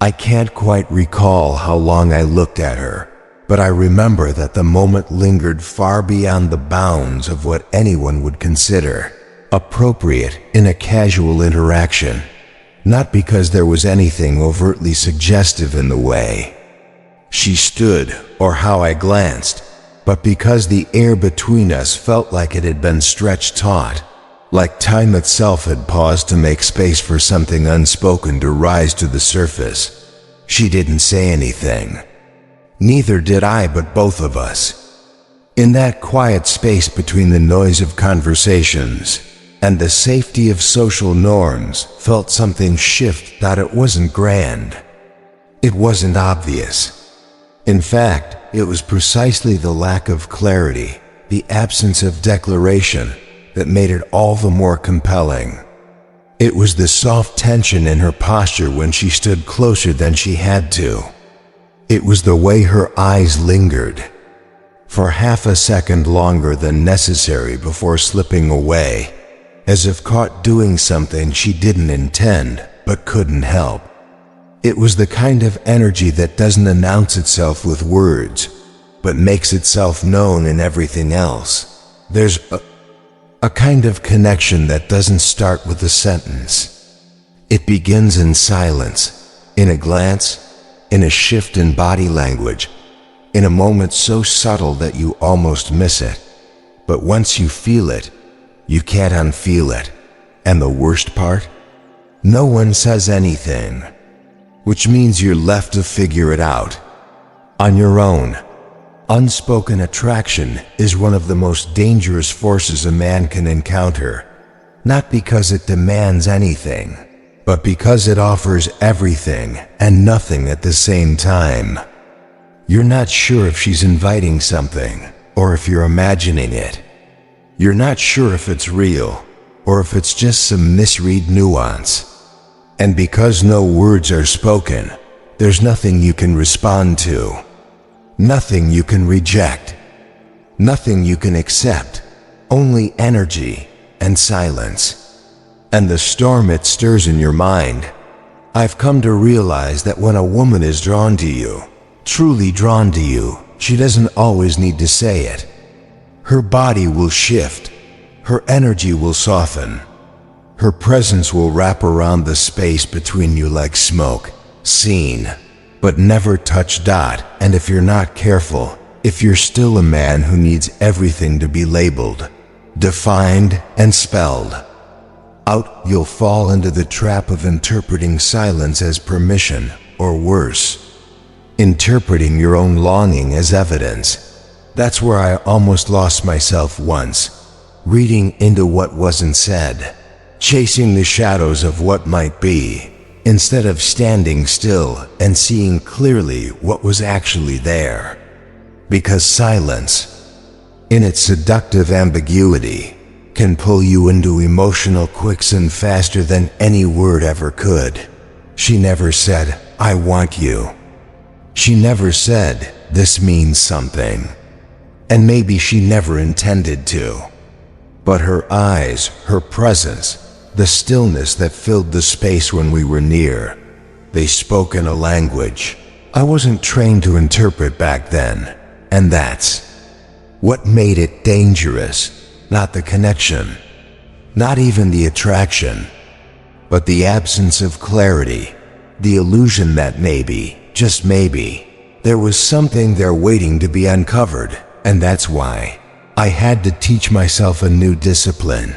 I can't quite recall how long I looked at her, but I remember that the moment lingered far beyond the bounds of what anyone would consider appropriate in a casual interaction, not because there was anything overtly suggestive in the way she stood or how I glanced, but because the air between us felt like it had been stretched taut, like time itself had paused to make space for something unspoken to rise to the surface. She didn't say anything. Neither did I, but both of us. In that quiet space between the noise of conversations and the safety of social norms, felt something shift. That it wasn't grand. It wasn't obvious. In fact, it was precisely the lack of clarity, the absence of declaration, that made it all the more compelling. It was the soft tension in her posture when she stood closer than she had to. It was the way her eyes lingered for half a second longer than necessary before slipping away, as if caught doing something she didn't intend but couldn't help. It was the kind of energy that doesn't announce itself with words, but makes itself known in everything else. There's a kind of connection that doesn't start with a sentence. It begins in silence, in a glance, in a shift in body language, in a moment so subtle that you almost miss it. But once you feel it, you can't unfeel it. And the worst part? No one says anything, which means you're left to figure it out on your own. Unspoken attraction is one of the most dangerous forces a man can encounter, not because it demands anything, but because it offers everything and nothing at the same time. You're not sure if she's inviting something or if you're imagining it. You're not sure if it's real or if it's just some misread nuance. And because no words are spoken, there's nothing you can respond to. Nothing you can reject. Nothing you can accept. Only energy and silence. And the storm it stirs in your mind. I've come to realize that when a woman is drawn to you, truly drawn to you, she doesn't always need to say it. Her body will shift. Her energy will soften. Her presence will wrap around the space between you like smoke, seen, but never touched. And if you're not careful, if you're still a man who needs everything to be labeled, defined, and spelled out, you'll fall into the trap of interpreting silence as permission, or worse, interpreting your own longing as evidence. That's where I almost lost myself once, reading into what wasn't said, chasing the shadows of what might be, instead of standing still and seeing clearly what was actually there. Because silence, in its seductive ambiguity, can pull you into emotional quicksand faster than any word ever could. She never said, "I want you." She never said, "This means something." And maybe she never intended to. But her eyes, her presence, the stillness that filled the space when we were near, they spoke in a language I wasn't trained to interpret back then. And that's what made it dangerous. Not the connection, not even the attraction, but the absence of clarity, the illusion that maybe, just maybe, there was something there waiting to be uncovered. And that's why I had to teach myself a new discipline.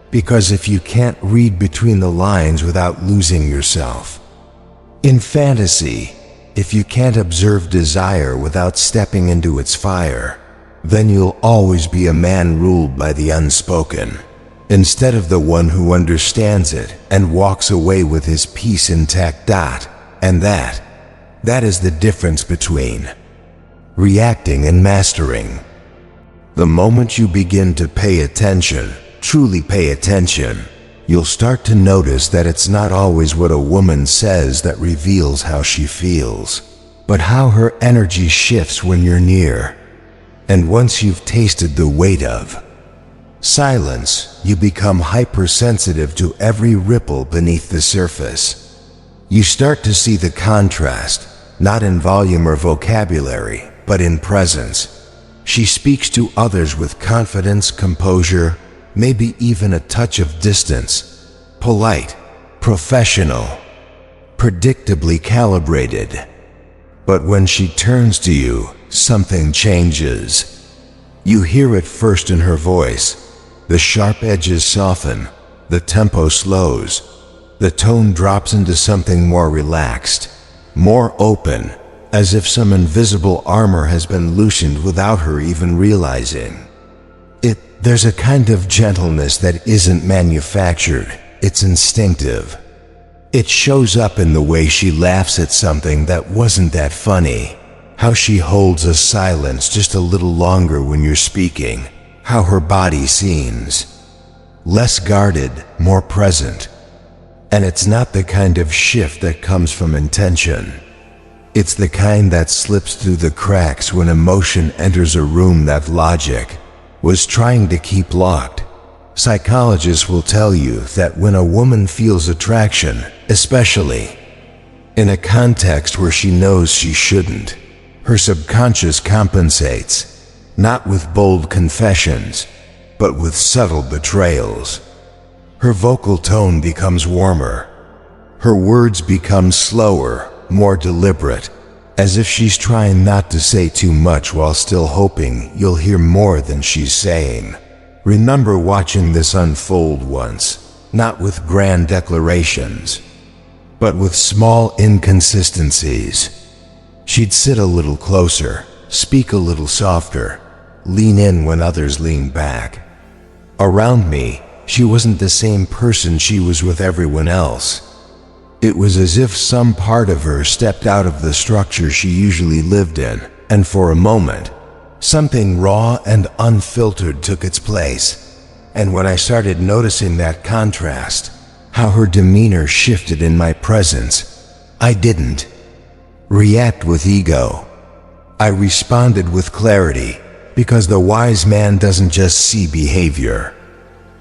Because if you can't read between the lines without losing yourself in fantasy, if you can't observe desire without stepping into its fire, then you'll always be a man ruled by the unspoken, instead of the one who understands it and walks away with his peace intact. And that is the difference between reacting and mastering. The moment you begin to pay attention, truly pay attention, you'll start to notice that it's not always what a woman says that reveals how she feels, but how her energy shifts when you're near. And once you've tasted the weight of silence, you become hypersensitive to every ripple beneath the surface. You start to see the contrast, not in volume or vocabulary, but in presence. She speaks to others with confidence, composure, maybe even a touch of distance. Polite, professional, predictably calibrated. But when she turns to you, something changes. You hear it first in her voice. The sharp edges soften, the tempo slows, the tone drops into something more relaxed, more open, as if some invisible armor has been loosened without her even realizing. There's a kind of gentleness that isn't manufactured, it's instinctive. It shows up in the way she laughs at something that wasn't that funny, how she holds a silence just a little longer when you're speaking, how her body seems less guarded, more present. And it's not the kind of shift that comes from intention. It's the kind that slips through the cracks when emotion enters a room that logic was trying to keep locked. Psychologists will tell you that when a woman feels attraction, especially in a context where she knows she shouldn't, her subconscious compensates, not with bold confessions, but with subtle betrayals. Her vocal tone becomes warmer. Her words become slower, more deliberate, as if she's trying not to say too much while still hoping you'll hear more than she's saying. Remember watching this unfold once, not with grand declarations, but with small inconsistencies. She'd sit a little closer, speak a little softer, lean in when others leaned back. Around me, she wasn't the same person she was with everyone else. It was as if some part of her stepped out of the structure she usually lived in, and for a moment, something raw and unfiltered took its place. And when I started noticing that contrast, how her demeanor shifted in my presence, I didn't react with ego. I responded with clarity, because the wise man doesn't just see behavior.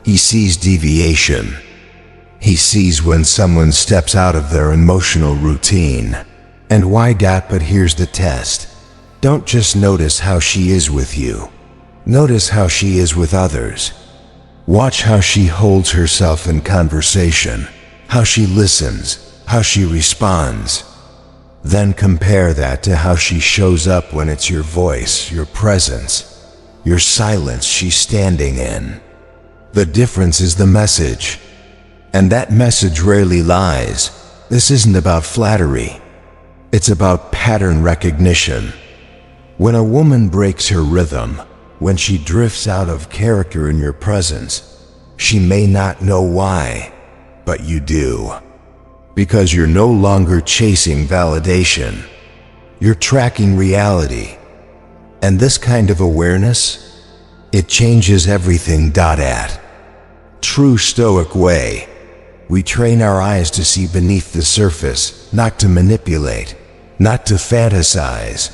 He sees deviation. He sees when someone steps out of their emotional routine. And why not? But here's the test. Don't just notice how she is with you. Notice how she is with others. Watch how she holds herself in conversation, how she listens, how she responds. Then compare that to how she shows up when it's your voice, your presence, your silence she's standing in. The difference is the message. And that message rarely lies. This isn't about flattery. It's about pattern recognition. When a woman breaks her rhythm, when she drifts out of character in your presence, she may not know why, but you do. Because you're no longer chasing validation. You're tracking reality. And this kind of awareness, it changes everything. At true Stoic way, we train our eyes to see beneath the surface, not to manipulate, not to fantasize,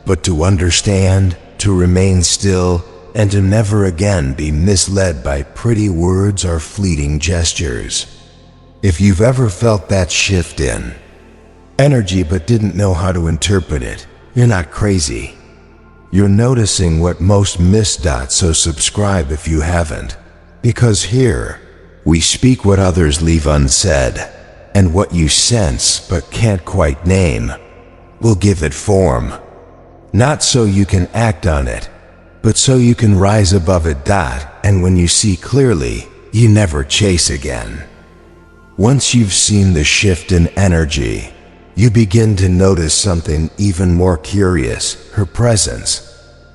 but to understand, to remain still, and to never again be misled by pretty words or fleeting gestures. If you've ever felt that shift in energy but didn't know how to interpret it, you're not crazy. You're noticing what most miss. So subscribe if you haven't, because here, we speak what others leave unsaid, and what you sense but can't quite name. We'll give it form. Not so you can act on it, but so you can rise above it. And when you see clearly, you never chase again. Once you've seen the shift in energy, you begin to notice something even more curious, her presence.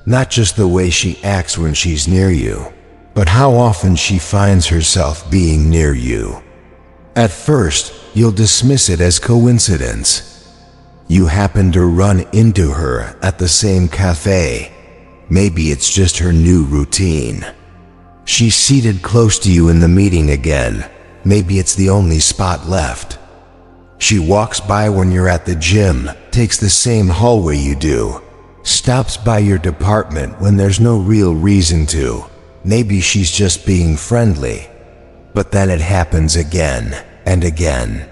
Not just the way she acts when she's near you, but how often she finds herself being near you. At first, you'll dismiss it as coincidence. You happen to run into her at the same cafe. Maybe it's just her new routine. She's seated close to you in the meeting again. Maybe it's the only spot left. She walks by when you're at the gym, takes the same hallway you do, stops by your department when there's no real reason to. Maybe she's just being friendly. But then it happens again and again.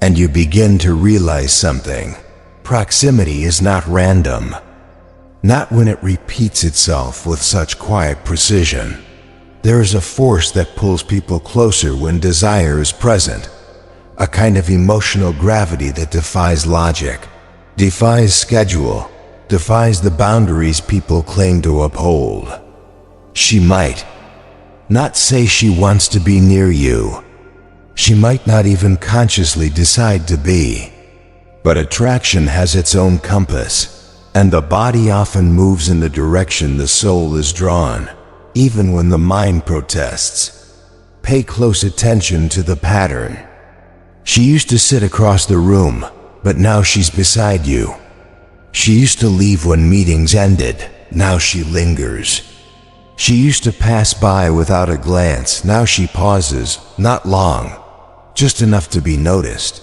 And you begin to realize something. Proximity is not random. Not when it repeats itself with such quiet precision. There is a force that pulls people closer when desire is present. A kind of emotional gravity that defies logic, defies schedule, defies the boundaries people claim to uphold. She might not say she wants to be near you. She might not even consciously decide to be. But attraction has its own compass, and the body often moves in the direction the soul is drawn, even when the mind protests. Pay close attention to the pattern. She used to sit across the room, but now she's beside you. She used to leave when meetings ended, now she lingers. She used to pass by without a glance, now she pauses, not long, just enough to be noticed.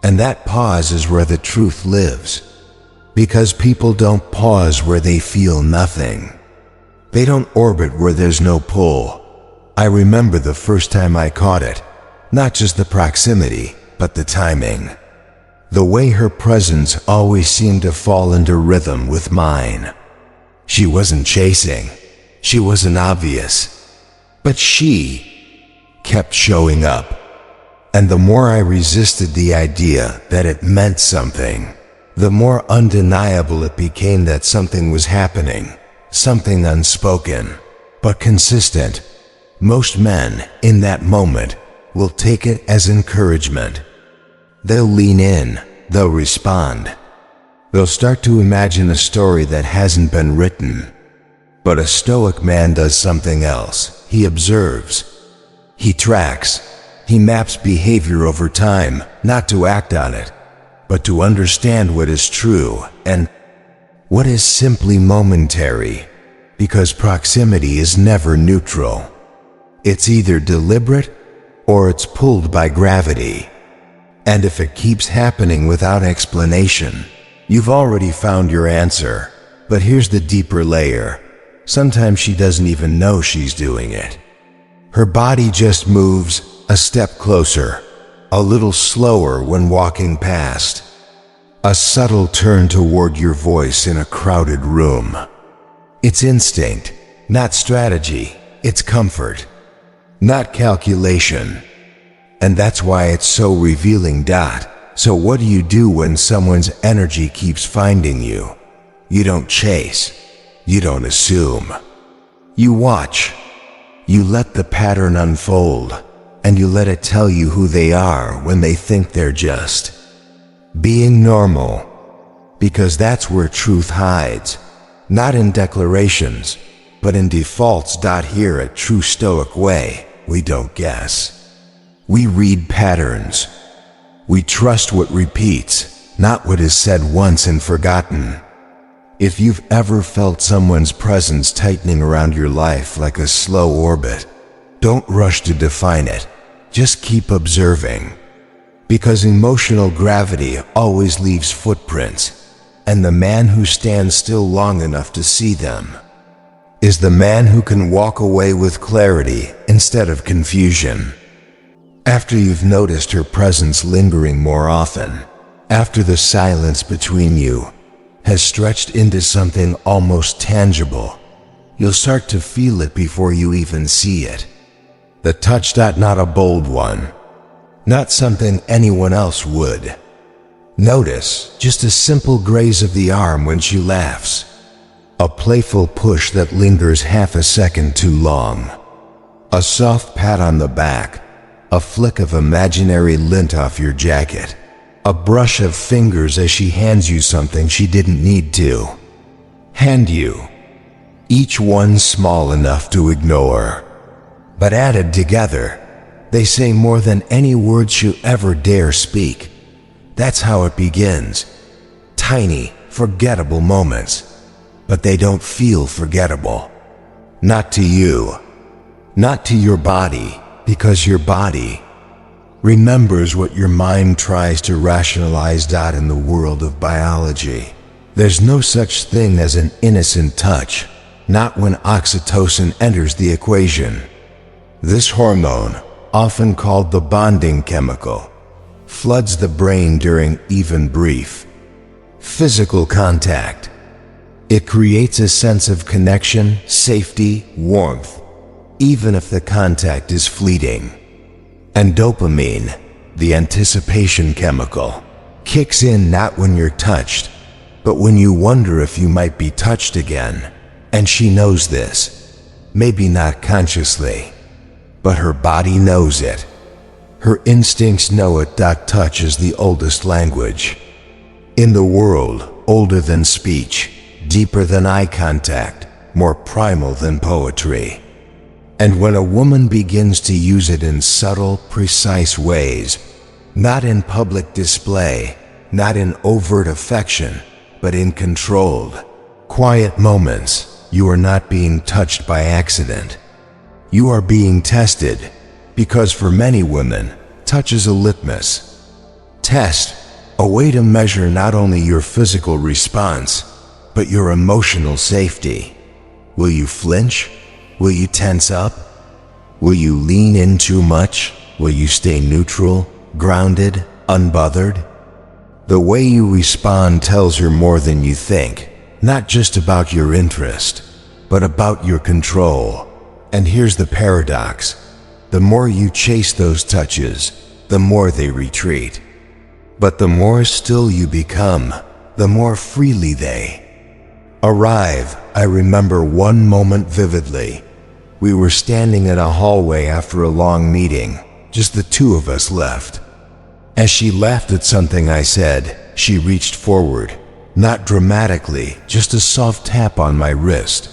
And that pause is where the truth lives. Because people don't pause where they feel nothing. They don't orbit where there's no pull. I remember the first time I caught it, not just the proximity, but the timing. The way her presence always seemed to fall into rhythm with mine. She wasn't chasing. She wasn't obvious. But she kept showing up. And the more I resisted the idea that it meant something, the more undeniable it became that something was happening, something unspoken, but consistent. Most men, in that moment, will take it as encouragement. They'll lean in, they'll respond. They'll start to imagine a story that hasn't been written. But a Stoic man does something else. He observes. He tracks. He maps behavior over time, not to act on it, but to understand what is true and what is simply momentary, because proximity is never neutral. It's either deliberate or it's pulled by gravity. And if it keeps happening without explanation, you've already found your answer. But here's the deeper layer. Sometimes she doesn't even know she's doing it. Her body just moves a step closer, a little slower when walking past. A subtle turn toward your voice in a crowded room. It's instinct, not strategy. It's comfort, not calculation. And that's why it's so revealing. So what do you do when someone's energy keeps finding you? You don't chase. You don't assume. You watch. You let the pattern unfold, and you let it tell you who they are when they think they're just being normal. Because that's where truth hides, not in declarations, but in defaults. Here at True Stoic Way, we don't guess. We read patterns. We trust what repeats, not what is said once and forgotten. If you've ever felt someone's presence tightening around your life like a slow orbit, don't rush to define it. Just keep observing. Because emotional gravity always leaves footprints, and the man who stands still long enough to see them is the man who can walk away with clarity instead of confusion. After you've noticed her presence lingering more often, after the silence between you has stretched into something almost tangible, you'll start to feel it before you even see it. The touch. Not a bold one. Not something anyone else would notice. Just a simple graze of the arm when she laughs. A playful push that lingers half a second too long. A soft pat on the back. A flick of imaginary lint off your jacket. A brush of fingers as she hands you something she didn't need to hand you. Each one small enough to ignore, but added together, they say more than any words you ever dare speak. That's how it begins. Tiny, forgettable moments, but they don't feel forgettable. Not to you, not to your body, because your body remembers what your mind tries to rationalize. In the world of biology, there's no such thing as an innocent touch, not when oxytocin enters the equation. This hormone, often called the bonding chemical, floods the brain during even brief physical contact. It creates a sense of connection, safety, warmth, even if the contact is fleeting. And dopamine, the anticipation chemical, kicks in not when you're touched, but when you wonder if you might be touched again. And she knows this, maybe not consciously, but her body knows it. Her instincts know it. Touch is the oldest language in the world, older than speech, deeper than eye contact, more primal than poetry. And when a woman begins to use it in subtle, precise ways, not in public display, not in overt affection, but in controlled, quiet moments, you are not being touched by accident. You are being tested, because for many women, touch is a litmus test, a way to measure not only your physical response, but your emotional safety. Will you flinch? Will you tense up? Will you lean in too much? Will you stay neutral, grounded, unbothered? The way you respond tells her more than you think, not just about your interest, but about your control. And here's the paradox. The more you chase those touches, the more they retreat. But the more still you become, the more freely they arrive. I remember one moment vividly. We were standing in a hallway after a long meeting, just the two of us left. As she laughed at something I said, she reached forward, not dramatically, just a soft tap on my wrist,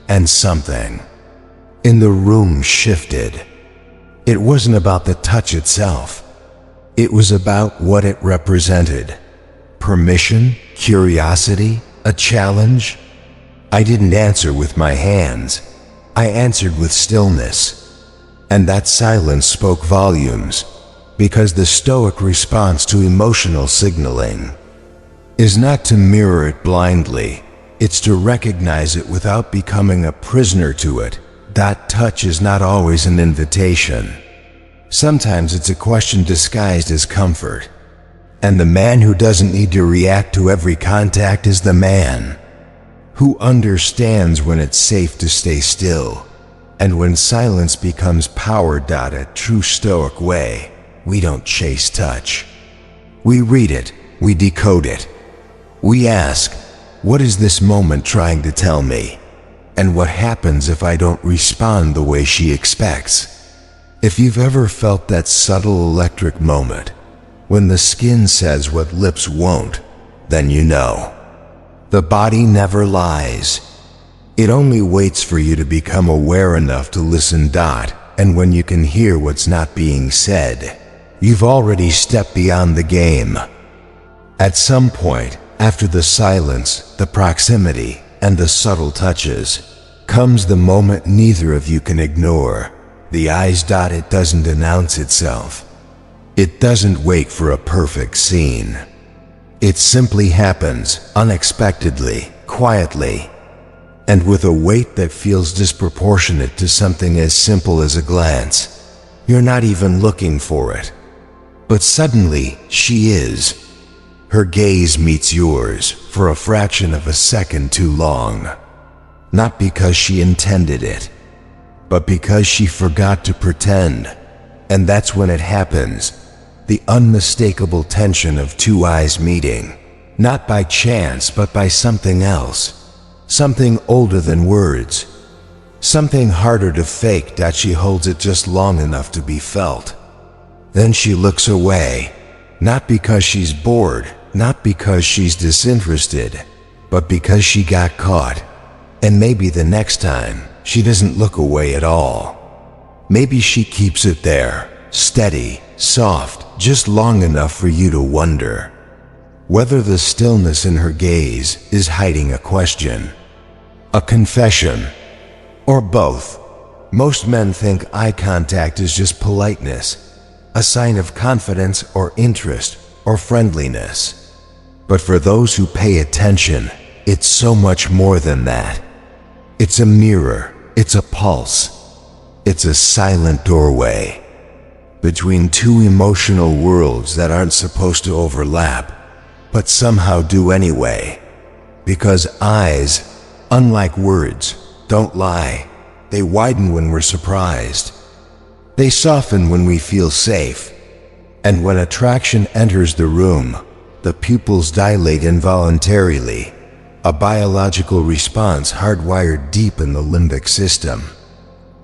and something in the room shifted. It wasn't about the touch itself. It was about what it represented. Permission, curiosity, a challenge. I didn't answer with my hands. I answered with stillness. And that silence spoke volumes, because the Stoic response to emotional signaling is not to mirror it blindly, it's to recognize it without becoming a prisoner to it. That touch is not always an invitation. Sometimes it's a question disguised as comfort. And the man who doesn't need to react to every contact is the man who understands when it's safe to stay still, and when silence becomes power. A true Stoic way, we don't chase touch. We read it, we decode it. We ask, what is this moment trying to tell me? And what happens if I don't respond the way she expects? If you've ever felt that subtle electric moment, when the skin says what lips won't, then you know. The body never lies. It only waits for you to become aware enough to listen. And when you can hear what's not being said, you've already stepped beyond the game. At some point, after the silence, the proximity, and the subtle touches, comes the moment neither of you can ignore. The eyes. It doesn't announce itself. It doesn't wait for a perfect scene. It simply happens, unexpectedly, quietly, and with a weight that feels disproportionate to something as simple as a glance. You're not even looking for it. But suddenly, she is. Her gaze meets yours for a fraction of a second too long. Not because she intended it, but because she forgot to pretend. And that's when it happens. The unmistakable tension of two eyes meeting, not by chance but by something else, something older than words, something harder to fake. She holds it just long enough to be felt. Then she looks away, not because she's bored, not because she's disinterested, but because she got caught. And maybe the next time, she doesn't look away at all. Maybe she keeps it there, steady, soft, just long enough for you to wonder whether the stillness in her gaze is hiding a question, a confession, or both. Most men think eye contact is just politeness, a sign of confidence or interest or friendliness. But for those who pay attention, it's so much more than that. It's a mirror, it's a pulse, it's a silent doorway. between two emotional worlds that aren't supposed to overlap, but somehow do anyway. Because eyes, unlike words, don't lie. They widen when we're surprised. They soften when we feel safe. And when attraction enters the room, the pupils dilate involuntarily, a biological response hardwired deep in the limbic system.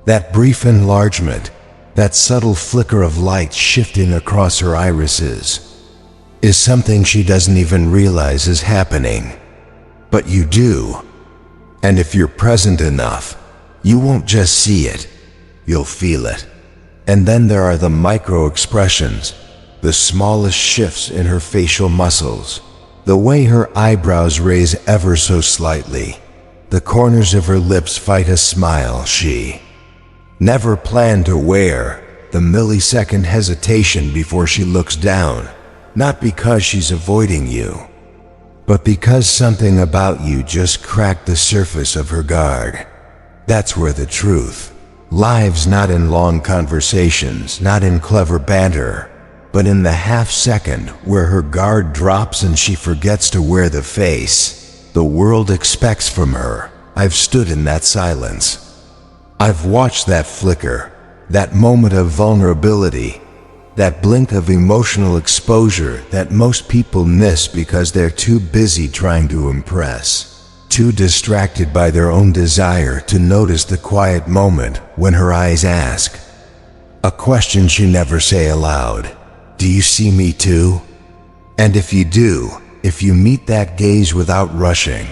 That brief enlargement, that subtle flicker of light shifting across her irises, is something she doesn't even realize is happening. But you do. And if you're present enough, you won't just see it, you'll feel it. And then there are the micro-expressions, the smallest shifts in her facial muscles, the way her eyebrows raise ever so slightly, the corners of her lips fight a smile she never planned to wear, the millisecond hesitation before she looks down, not because she's avoiding you, but because something about you just cracked the surface of her guard. That's where the truth lives, not in long conversations, not in clever banter, but in the half-second where her guard drops and she forgets to wear the face the world expects from her. I've stood in that silence. I've watched that flicker, that moment of vulnerability, that blink of emotional exposure that most people miss because they're too busy trying to impress, too distracted by their own desire to notice the quiet moment when her eyes ask a question she never say aloud. Do you see me too? And if you do, if you meet that gaze without rushing,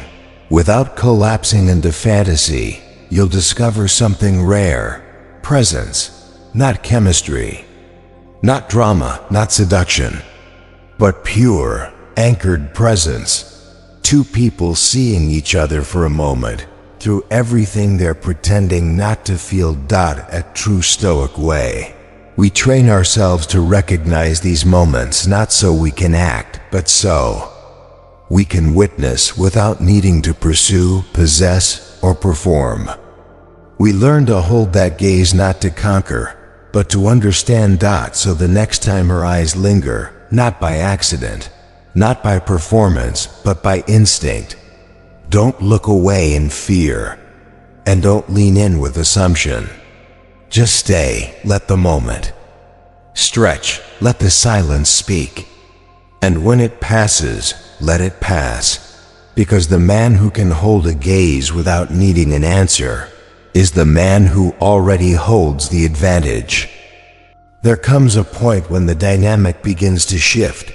without collapsing into fantasy, you'll discover something rare. Presence, not chemistry, not drama, not seduction, but pure, anchored presence. Two people seeing each other for a moment, through everything they're pretending not to feel. A true Stoic way. We train ourselves to recognize these moments not so we can act, but so we can witness without needing to pursue, possess, or perform. We learn to hold that gaze not to conquer, but to understand. So the next time her eyes linger, not by accident, not by performance, but by instinct, don't look away in fear, and don't lean in with assumption. Just stay, let the moment stretch, let the silence speak. And when it passes, let it pass, because the man who can hold a gaze without needing an answer is the man who already holds the advantage. There comes a point when the dynamic begins to shift,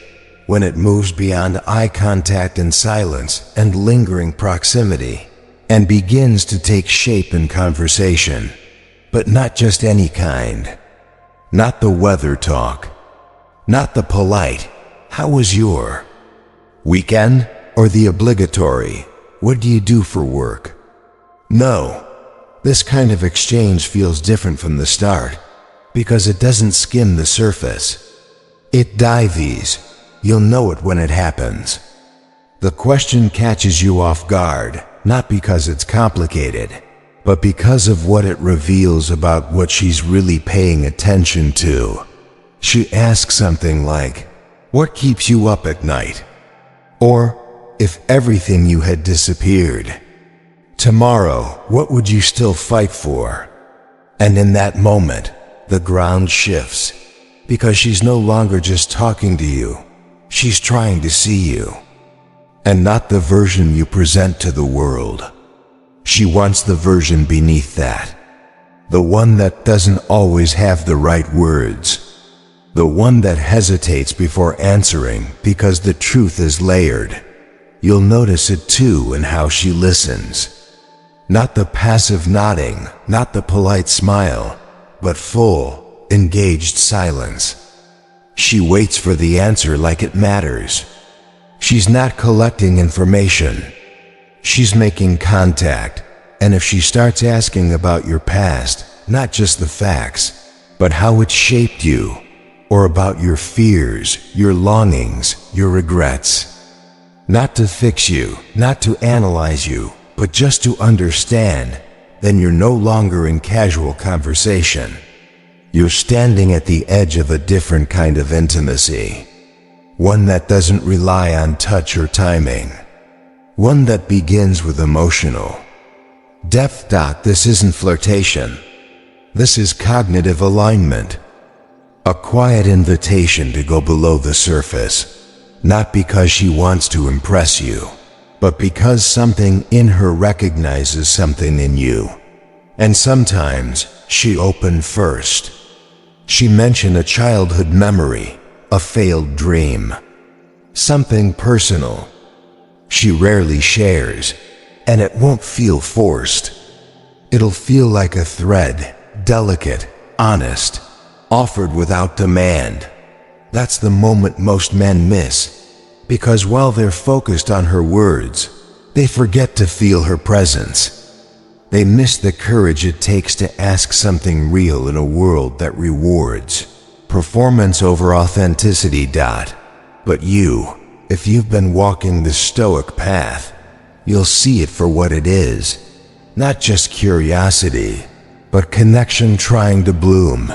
when it moves beyond eye contact and silence and lingering proximity, and begins to take shape in conversation. But not just any kind. Not the weather talk. Not the polite, "How was your weekend?" or the obligatory, "What do you do for work?" No, this kind of exchange feels different from the start, because it doesn't skim the surface. It dives. You'll know it when it happens. The question catches you off guard, not because it's complicated, but because of what it reveals about what she's really paying attention to. She asks something like, "What keeps you up at night?" Or, "If everything you had disappeared tomorrow, what would you still fight for?" And in that moment, the ground shifts, because she's no longer just talking to you, she's trying to see you. And not the version you present to the world. She wants the version beneath that. The one that doesn't always have the right words. The one that hesitates before answering because the truth is layered. You'll notice it too in how she listens. Not the passive nodding, not the polite smile, but full, engaged silence. She waits for the answer like it matters. She's not collecting information. She's making contact, and if she starts asking about your past, not just the facts, but how it shaped you, or about your fears, your longings, your regrets, not to fix you, not to analyze you, but just to understand, then you're no longer in casual conversation. You're standing at the edge of a different kind of intimacy. One that doesn't rely on touch or timing. One that begins with emotional depth. This isn't flirtation. This is cognitive alignment. A quiet invitation to go below the surface, not because she wants to impress you, but because something in her recognizes something in you. And sometimes she opened first. She mentioned a childhood memory, a failed dream, something personal. She rarely shares, and it won't feel forced. It'll feel like a thread, delicate, honest, offered without demand. That's the moment most men miss, because while they're focused on her words, they forget to feel her presence. They miss the courage it takes to ask something real in a world that rewards performance over authenticity. But if you've been walking the Stoic path, you'll see it for what it is. Not just curiosity, but connection trying to bloom.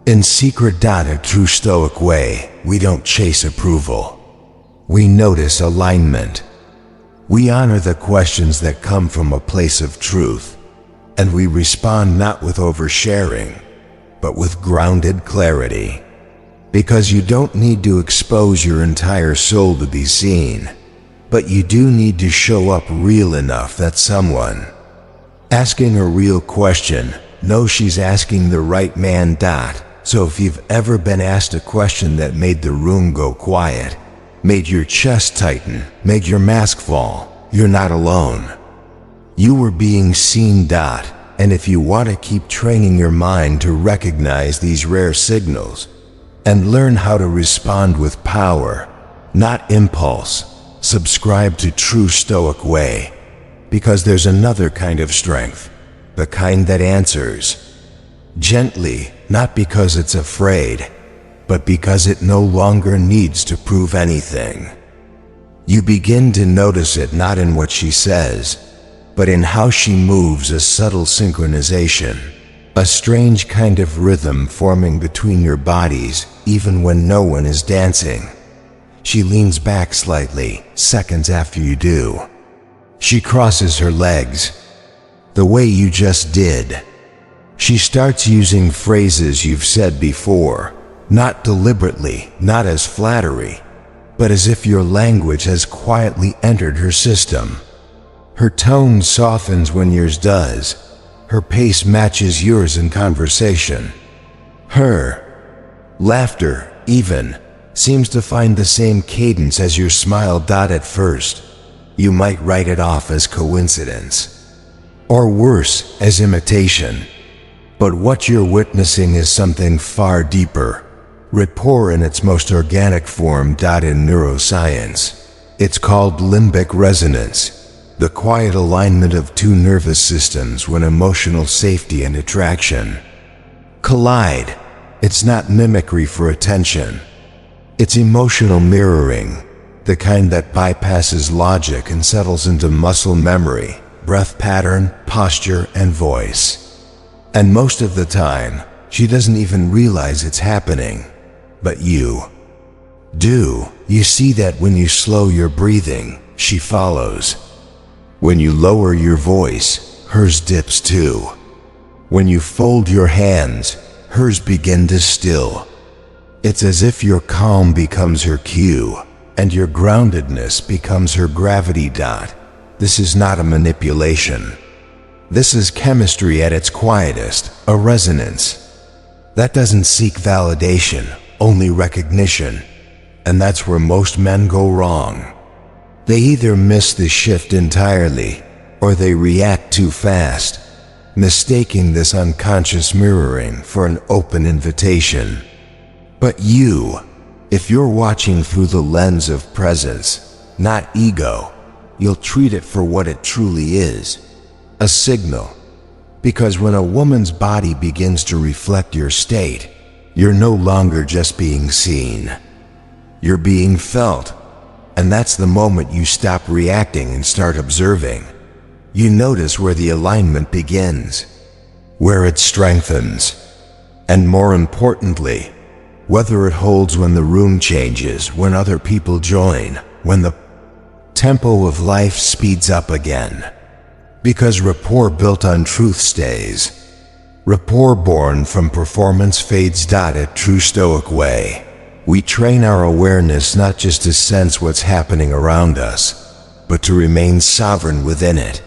In secret. A true Stoic way, we don't chase approval. We notice alignment. We honor the questions that come from a place of truth, and we respond not with oversharing, but with grounded clarity. Because you don't need to expose your entire soul to be seen, but you do need to show up real enough that someone asking a real question knows she's asking the right man. So if you've ever been asked a question that made the room go quiet, made your chest tighten, made your mask fall, you're not alone. You were being seen. And if you want to keep training your mind to recognize these rare signals and learn how to respond with power, not impulse, subscribe to True Stoic Way, because there's another kind of strength, the kind that answers gently, not because it's afraid, but because it no longer needs to prove anything. You begin to notice it not in what she says, but in how she moves, a subtle synchronization, a strange kind of rhythm forming between your bodies, even when no one is dancing. She leans back slightly, seconds after you do. She crosses her legs, the way you just did. She starts using phrases you've said before, not deliberately, not as flattery, but as if your language has quietly entered her system. Her tone softens when yours does. Her pace matches yours in conversation. Her laughter, even, seems to find the same cadence as your smile. At first, you might write it off as coincidence, or worse, as imitation. But what you're witnessing is something far deeper. Rapport in its most organic form. In neuroscience, it's called limbic resonance, the quiet alignment of two nervous systems when emotional safety and attraction collide. It's not mimicry for attention. It's emotional mirroring, the kind that bypasses logic and settles into muscle memory, breath pattern, posture, and voice. And most of the time, she doesn't even realize it's happening. But you do. You see that when you slow your breathing, she follows. When you lower your voice, hers dips too. When you fold your hands, hers begin to still. It's as if your calm becomes her cue, and your groundedness becomes her gravity. This is not a manipulation. This is chemistry at its quietest, a resonance that doesn't seek validation, only recognition. And that's where most men go wrong. They either miss the shift entirely, or they react too fast, mistaking this unconscious mirroring for an open invitation. But if you're watching through the lens of presence, not ego, you'll treat it for what it truly is, a signal. Because when a woman's body begins to reflect your state, you're no longer just being seen. You're being felt. And that's the moment you stop reacting and start observing. You notice where the alignment begins, where it strengthens, And more importantly, whether it holds when the room changes, when other people join, when the tempo of life speeds up again. Because rapport built on truth stays. Rapport born from performance fades. A true Stoic way. We train our awareness not just to sense what's happening around us, but to remain sovereign within it.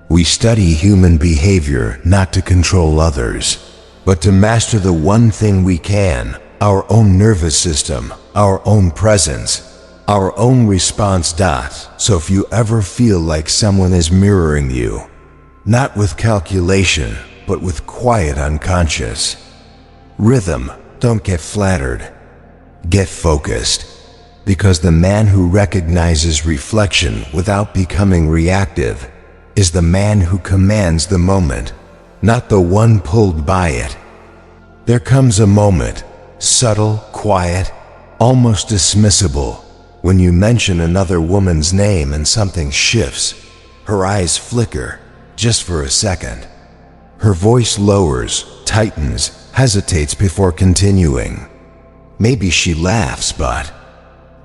We study human behavior not to control others, but to master the one thing we can, our own nervous system, our own presence, our own response. So if you ever feel like someone is mirroring you, not with calculation, but with quiet unconscious rhythm, don't get flattered. Get focused. Because the man who recognizes reflection without becoming reactive is the man who commands the moment, not the one pulled by it. There comes a moment, subtle, quiet, almost dismissible, when you mention another woman's name and something shifts. Her eyes flicker, just for a second. Her voice lowers, tightens, hesitates before continuing. Maybe she laughs, but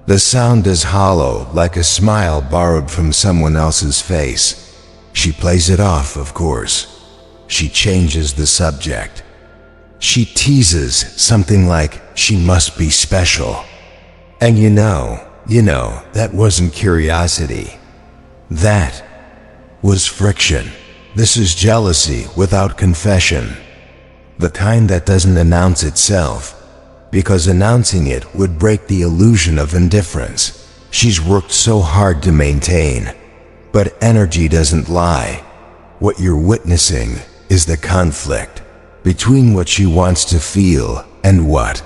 the sound is hollow, like a smile borrowed from someone else's face. She plays it off, of course. She changes the subject. She teases something like, she must be special. And you know, that wasn't curiosity. That was friction. This is jealousy without confession. The kind that doesn't announce itself, because announcing it would break the illusion of indifference she's worked so hard to maintain. But energy doesn't lie. What you're witnessing is the conflict between what she wants to feel and what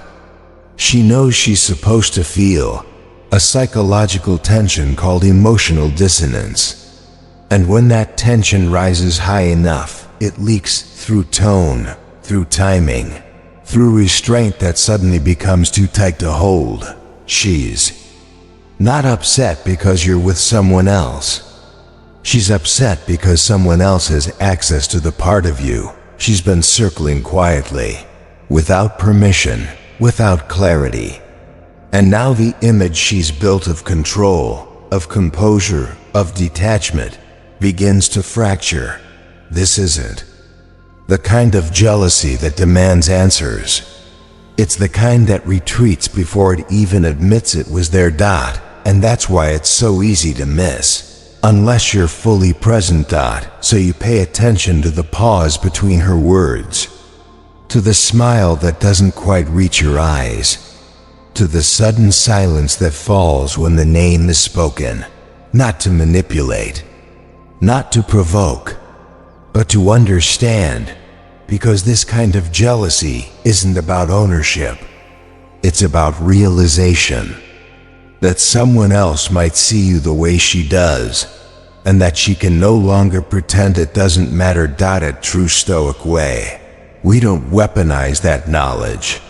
she knows she's supposed to feel, a psychological tension called emotional dissonance. And when that tension rises high enough, it leaks through tone, through timing, through restraint that suddenly becomes too tight to hold. She's not upset because you're with someone else. She's upset because someone else has access to the part of you she's been circling quietly, without permission, without clarity. And now the image she's built of control, of composure, of detachment, begins to fracture. This isn't the kind of jealousy that demands answers. It's the kind that retreats before it even admits it was there. And that's why it's so easy to miss, unless you're fully present. So you pay attention to the pause between her words, to the smile that doesn't quite reach your eyes, to the sudden silence that falls when the name is spoken, not to manipulate, not to provoke, but to understand. Because this kind of jealousy isn't about ownership. It's about realization that someone else might see you the way she does, and that she can no longer pretend it doesn't matter. A true Stoic way. We don't weaponize that knowledge.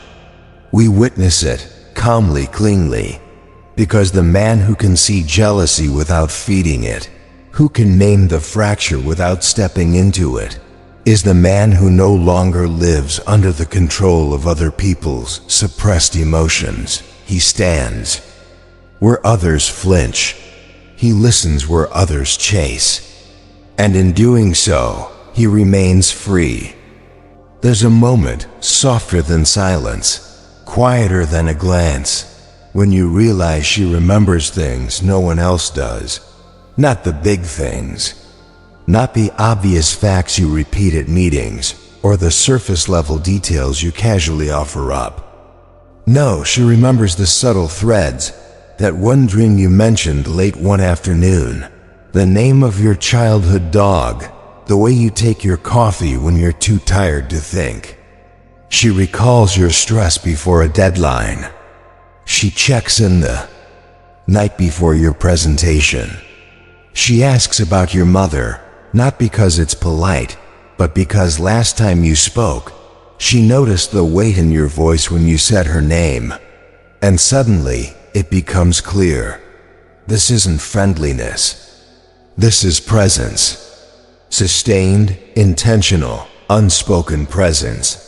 We witness it, calmly, cleanly, because the man who can see jealousy without feeding it, who can name the fracture without stepping into it, is the man who no longer lives under the control of other people's suppressed emotions. He stands where others flinch. He listens where others chase. And in doing so, he remains free. There's a moment softer than silence, quieter than a glance, when you realize she remembers things no one else does. Not the big things, not the obvious facts you repeat at meetings, or the surface-level details you casually offer up. No, she remembers the subtle threads, that one dream you mentioned late one afternoon, the name of your childhood dog, the way you take your coffee when you're too tired to think. She recalls your stress before a deadline. She checks in the night before your presentation. She asks about your mother, not because it's polite, but because last time you spoke, she noticed the weight in your voice when you said her name. And suddenly, it becomes clear. This isn't friendliness. This is presence. Sustained, intentional, unspoken presence.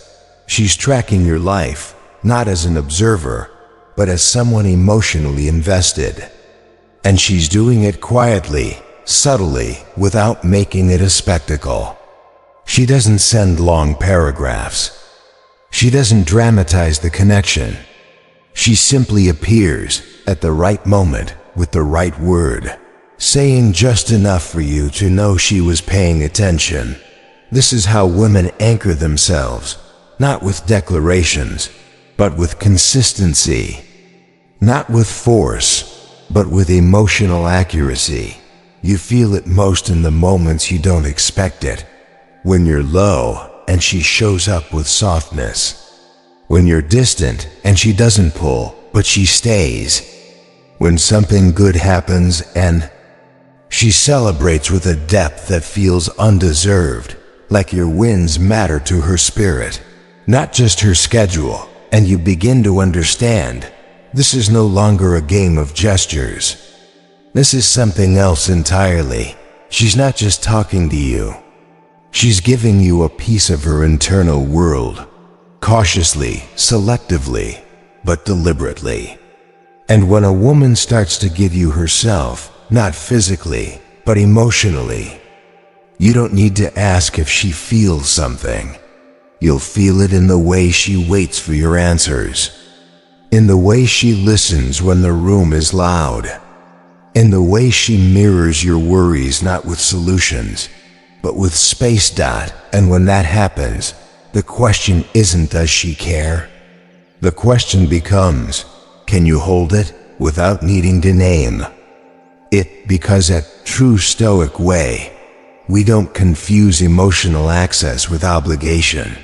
She's tracking your life, not as an observer, but as someone emotionally invested. And she's doing it quietly, subtly, without making it a spectacle. She doesn't send long paragraphs. She doesn't dramatize the connection. She simply appears at the right moment with the right word, saying just enough for you to know she was paying attention. This is how women anchor themselves, not with declarations, but with consistency. Not with force, but with emotional accuracy. You feel it most in the moments you don't expect it. When you're low and she shows up with softness. When you're distant and she doesn't pull, but she stays. When something good happens and she celebrates with a depth that feels undeserved, like your wins matter to her spirit, not just her schedule, and you begin to understand. This is no longer a game of gestures. This is something else entirely. She's not just talking to you. She's giving you a piece of her internal world, cautiously, selectively, but deliberately. And when a woman starts to give you herself, not physically, but emotionally, you don't need to ask if she feels something. You'll feel it in the way she waits for your answers. In the way she listens when the room is loud. In the way she mirrors your worries not with solutions, but with space. And when that happens, the question isn't does she care? The question becomes, can you hold it without needing to name it? Because at true Stoic way, we don't confuse emotional access with obligation.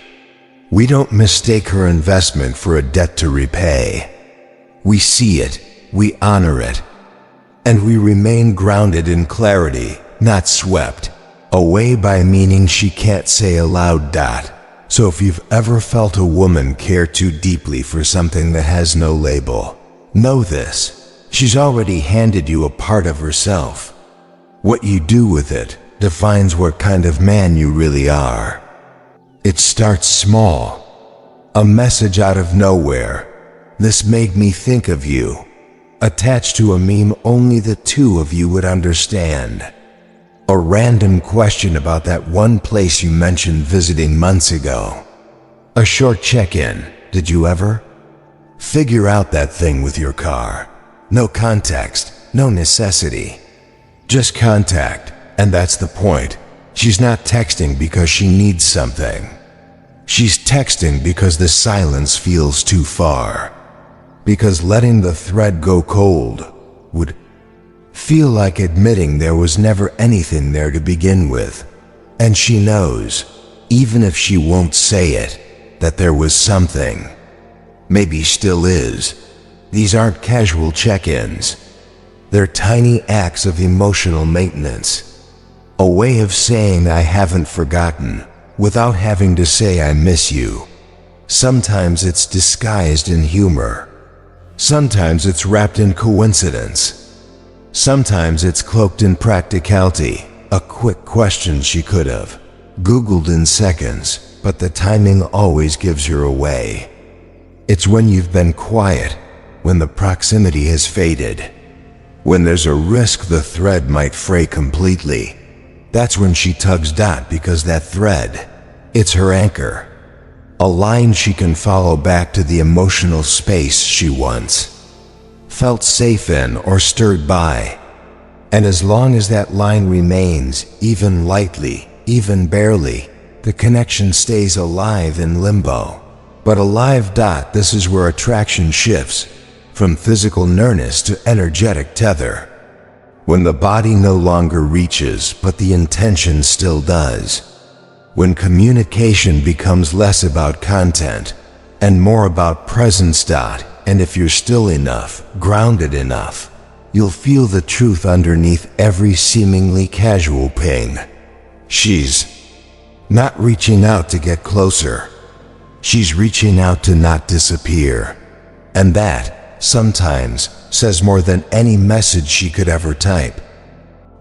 We don't mistake her investment for a debt to repay. We see it, we honor it, and we remain grounded in clarity, not swept away by meaning she can't say aloud. So if you've ever felt a woman care too deeply for something that has no label, know this: she's already handed you a part of herself. What you do with it defines what kind of man you really are. It starts small. A message out of nowhere. This made me think of you. Attached to a meme only the two of you would understand. A random question about that one place you mentioned visiting months ago. A short check-in. Did you ever figure out that thing with your car? No context, no necessity. Just contact, and that's the point. She's not texting because she needs something. She's texting because the silence feels too far. Because letting the thread go cold would feel like admitting there was never anything there to begin with. And she knows, even if she won't say it, that there was something. Maybe still is. These aren't casual check-ins. They're tiny acts of emotional maintenance. A way of saying I haven't forgotten, without having to say I miss you. Sometimes it's disguised in humor. Sometimes it's wrapped in coincidence. Sometimes it's cloaked in practicality. A quick question she could have Googled in seconds, but the timing always gives her away. It's when you've been quiet, when the proximity has faded, when there's a risk the thread might fray completely. That's when she tugs. Because that thread, it's her anchor. A line she can follow back to the emotional space she once felt safe in or stirred by. And as long as that line remains, even lightly, even barely, the connection stays alive in limbo. But alive. This is where attraction shifts from physical nearness to energetic tether. When the body no longer reaches, but the intention still does. When communication becomes less about content and more about presence. And if you're still enough, grounded enough, you'll feel the truth underneath every seemingly casual ping. She's not reaching out to get closer. She's reaching out to not disappear. And that, sometimes, says more than any message she could ever type.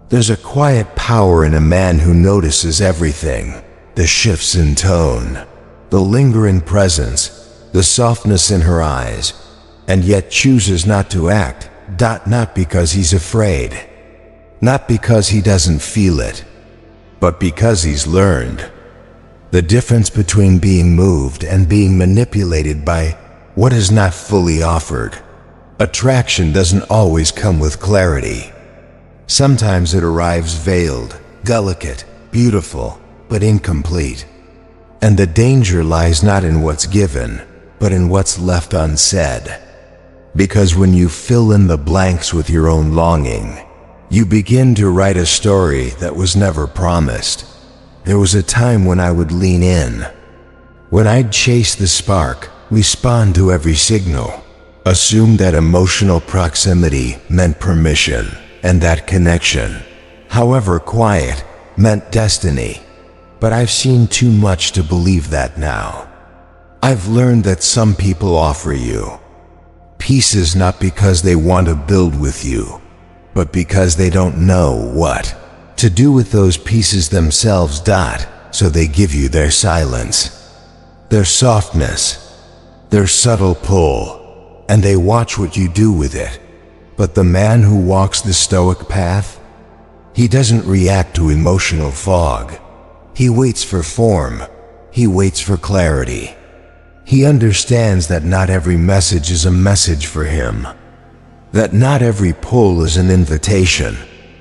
There's a quiet power in a man who notices everything. The shifts in tone, the lingering presence, the softness in her eyes, and yet chooses not to act, not because he's afraid, not because he doesn't feel it, but because he's learned. The difference between being moved and being manipulated by what is not fully offered. Attraction doesn't always come with clarity. Sometimes it arrives veiled, delicate, beautiful, but incomplete. And the danger lies not in what's given, but in what's left unsaid. Because when you fill in the blanks with your own longing, you begin to write a story that was never promised. There was a time when I would lean in, when I'd chase the spark, respond to every signal, assume that emotional proximity meant permission, and that connection, however quiet, meant destiny. But I've seen too much to believe that now. I've learned that some people offer you pieces not because they want to build with you, but because they don't know what to do with those pieces themselves. So they give you their silence, their softness, their subtle pull, and they watch what you do with it. But the man who walks the Stoic path, he doesn't react to emotional fog. He waits for form. He waits for clarity. He understands that not every message is a message for him, that not every pull is an invitation,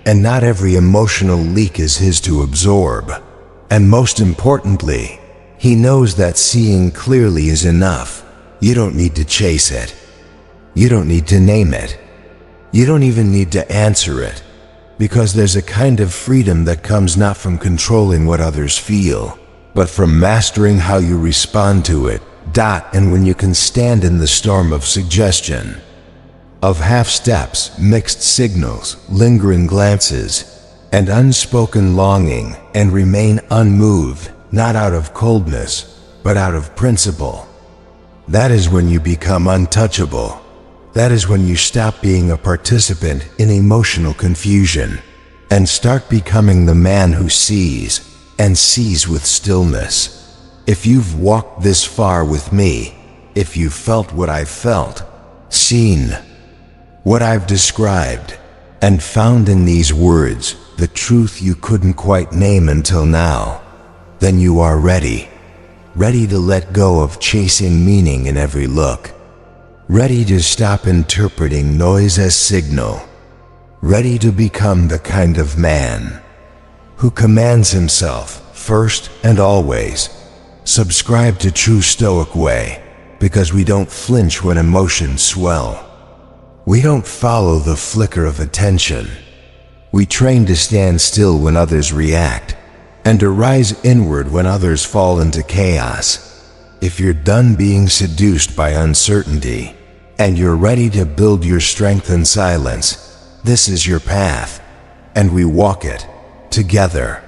and not every emotional leak is his to absorb. And most importantly, he knows that seeing clearly is enough. You don't need to chase it. You don't need to name it. You don't even need to answer it, because there's a kind of freedom that comes not from controlling what others feel, but from mastering how you respond to it. And when you can stand in the storm of suggestion, of half steps, mixed signals, lingering glances, and unspoken longing, and remain unmoved, not out of coldness, but out of principle, that is when you become untouchable. That is when you stop being a participant in emotional confusion and start becoming the man who sees, and sees with stillness. If you've walked this far with me, if you've felt what I've felt, seen what I've described, and found in these words the truth you couldn't quite name until now, then you are ready. Ready to let go of chasing meaning in every look. Ready to stop interpreting noise as signal. Ready to become the kind of man who commands himself first and always. Subscribe to True Stoic Way, because we don't flinch when emotions swell. We don't follow the flicker of attention. We train to stand still when others react, and to rise inward when others fall into chaos. If you're done being seduced by uncertainty, and you're ready to build your strength in silence, this is your path, and we walk it together.